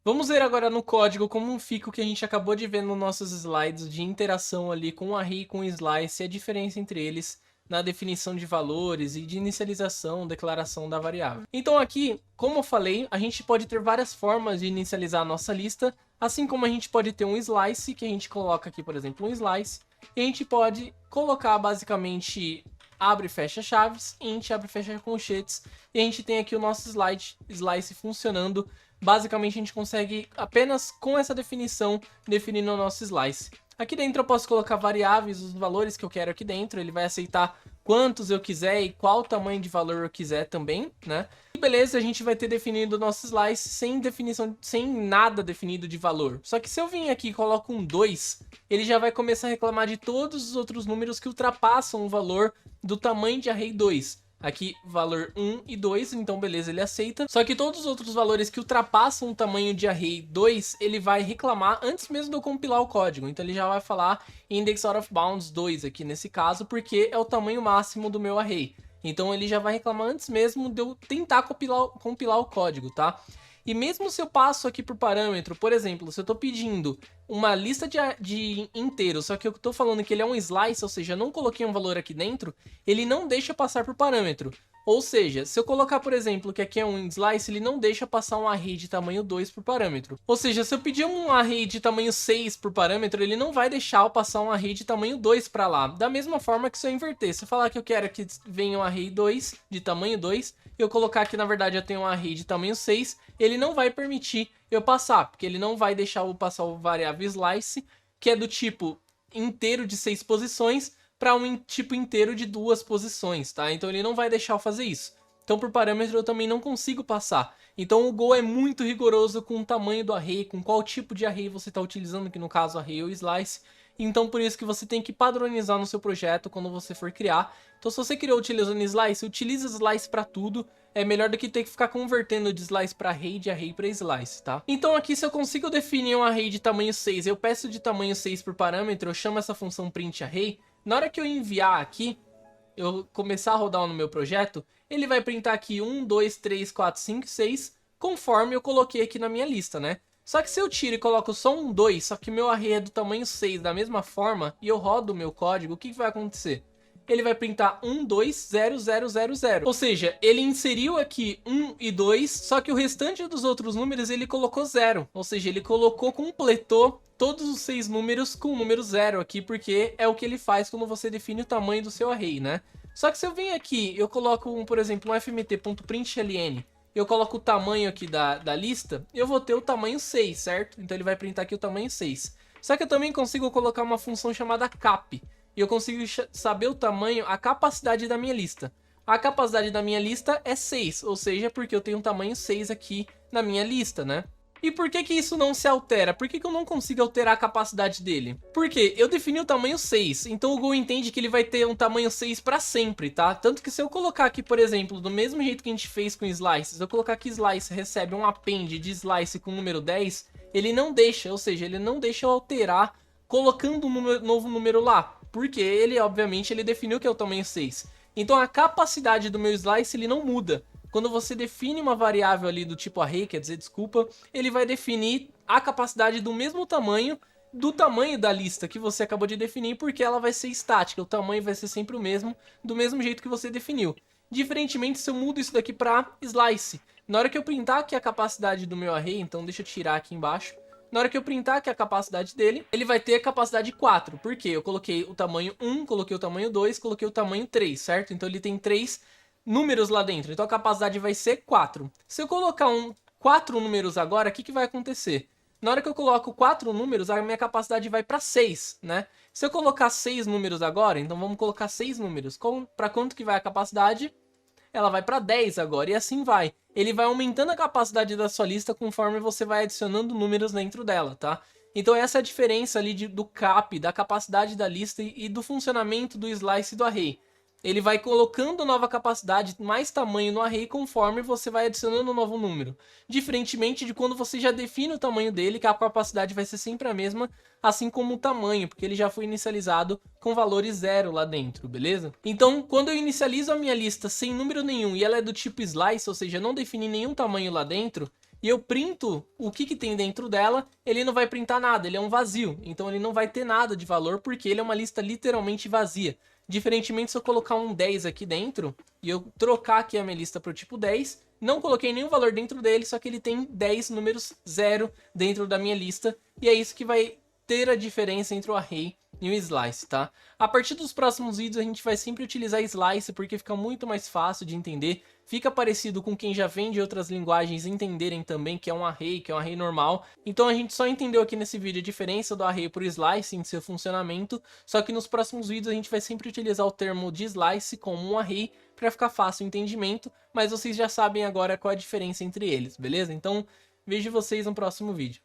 Vamos ver agora no código como fica o que a gente acabou de ver nos nossos slides de interação ali com o array e com o slice e a diferença entre eles na definição de valores e de inicialização, declaração da variável. Então aqui, como eu falei, a gente pode ter várias formas de inicializar a nossa lista, assim como a gente pode ter um slice, que a gente coloca aqui, por exemplo, um slice, e a gente pode colocar basicamente abre e fecha chaves, int, abre e fecha colchetes, e a gente tem aqui o nosso slice funcionando. Basicamente, a gente consegue apenas com essa definição definir o nosso slice. Aqui dentro eu posso colocar variáveis, os valores que eu quero aqui dentro, ele vai aceitar quantos eu quiser e qual tamanho de valor eu quiser também, né? E beleza, a gente vai ter definido o nosso slice sem definição, sem nada definido de valor. Só que se eu vim aqui e coloco um 2, ele já vai começar a reclamar de todos os outros números que ultrapassam o valor do tamanho de array 2. Aqui, valor 1 e 2, então beleza, ele aceita. Só que todos os outros valores que ultrapassam o tamanho de array 2, ele vai reclamar antes mesmo de eu compilar o código. Então ele já vai falar index out of bounds 2 aqui nesse caso, porque é o tamanho máximo do meu array. Então ele já vai reclamar antes mesmo de eu tentar compilar o código, tá? E mesmo se eu passo aqui por parâmetro, por exemplo, se eu estou pedindo uma lista de inteiros, só que eu estou falando que ele é um slice, ou seja, eu não coloquei um valor aqui dentro, ele não deixa passar por parâmetro. Ou seja, se eu colocar, por exemplo, que aqui é um slice, ele não deixa passar um array de tamanho 2 por parâmetro. Ou seja, se eu pedir um array de tamanho 6 por parâmetro, ele não vai deixar eu passar um array de tamanho 2 para lá. Da mesma forma que se eu inverter, se eu falar que eu quero que venha um array 2, de tamanho 2, eu colocar que na verdade eu tenho um array de tamanho 6, ele não vai permitir eu passar, porque ele não vai deixar eu passar o variável slice, que é do tipo inteiro de 6 posições, para um tipo inteiro de 2 posições, tá? Então ele não vai deixar eu fazer isso. Então por parâmetro eu também não consigo passar. Então o Go é muito rigoroso com o tamanho do array, com qual tipo de array você está utilizando, que no caso array ou slice. Então por isso que você tem que padronizar no seu projeto quando você for criar. Então se você criou utilizando slice, utilize slice para tudo. É melhor do que ter que ficar convertendo de slice para array, de array para slice, tá? Então aqui se eu consigo definir um array de tamanho 6, eu peço de tamanho 6 por parâmetro, eu chamo essa função printArray. Na hora que eu enviar aqui, eu começar a rodar no meu projeto, ele vai printar aqui 1, 2, 3, 4, 5, 6, conforme eu coloquei aqui na minha lista, né? Só que se eu tiro e coloco só um 2, só que meu array é do tamanho 6 da mesma forma, e eu rodo o meu código, o que vai acontecer? Ele vai printar 1, 2, 0, 0, 0, 0. Ou seja, ele inseriu aqui 1 e 2, só que o restante dos outros números ele colocou 0. Ou seja, ele completou todos os 6 números com o número 0 aqui, porque é o que ele faz quando você define o tamanho do seu array, né? Só que se eu venho aqui, eu coloco, por exemplo, um fmt.println, eu coloco o tamanho aqui da lista, eu vou ter o tamanho 6, certo? Então ele vai printar aqui o tamanho 6. Só que eu também consigo colocar uma função chamada cap, e eu consigo saber o tamanho, a capacidade da minha lista. A capacidade da minha lista é 6, ou seja, porque eu tenho um tamanho 6 aqui na minha lista, né? E por que que isso não se altera? Por que que eu não consigo alterar a capacidade dele? Porque eu defini o tamanho 6, então o Go entende que ele vai ter um tamanho 6 para sempre, tá? Tanto que se eu colocar aqui, por exemplo, do mesmo jeito que a gente fez com slices, eu colocar que slice recebe um append de slice com o número 10, ele não deixa, ou seja, ele não deixa eu alterar colocando um novo número lá. Porque ele, obviamente, ele definiu que é o tamanho 6. Então a capacidade do meu slice ele não muda. Quando você define uma variável ali do tipo array, quer dizer, desculpa, ele vai definir a capacidade do mesmo tamanho do tamanho da lista que você acabou de definir, porque ela vai ser estática, o tamanho vai ser sempre o mesmo, do mesmo jeito que você definiu. Diferentemente, se eu mudo isso daqui para slice, na hora que eu printar aqui a capacidade do meu array, então deixa eu tirar aqui embaixo, na hora que eu printar aqui a capacidade dele, ele vai ter a capacidade 4. Por quê? Eu coloquei o tamanho 1, coloquei o tamanho 2, coloquei o tamanho 3, certo? Então ele tem 3 números lá dentro. Então a capacidade vai ser 4. Se eu colocar 4 números agora, o que vai acontecer? Na hora que eu coloco 4 números, a minha capacidade vai para 6, né? Se eu colocar 6 números agora, então vamos colocar 6 números. Para quanto que vai a capacidade? Ela vai para 10 agora, e assim vai. Ele vai aumentando a capacidade da sua lista conforme você vai adicionando números dentro dela, tá? Então essa é a diferença ali do cap, da capacidade da lista e do funcionamento do slice e do array. Ele vai colocando nova capacidade, mais tamanho no array conforme você vai adicionando um novo número. Diferentemente de quando você já define o tamanho dele, que a capacidade vai ser sempre a mesma, assim como o tamanho, porque ele já foi inicializado com valores 0 lá dentro, beleza? Então, quando eu inicializo a minha lista sem número nenhum e ela é do tipo slice, ou seja, não defini nenhum tamanho lá dentro, e eu printo o que tem dentro dela, ele não vai printar nada, ele é um vazio. Então ele não vai ter nada de valor porque ele é uma lista literalmente vazia. Diferentemente se eu colocar um 10 aqui dentro e eu trocar aqui a minha lista para o tipo 10, não coloquei nenhum valor dentro dele, só que ele tem 10 números 0 dentro da minha lista. E é isso que vai ter a diferença entre o array e o slice, tá? A partir dos próximos vídeos a gente vai sempre utilizar slice porque fica muito mais fácil de entender, fica parecido com quem já vem de outras linguagens entenderem também que é um array normal. Então a gente só entendeu aqui nesse vídeo a diferença do array por slice em seu funcionamento, só que nos próximos vídeos a gente vai sempre utilizar o termo de slice como um array para ficar fácil o entendimento, mas vocês já sabem agora qual é a diferença entre eles, beleza? Então vejo vocês no próximo vídeo.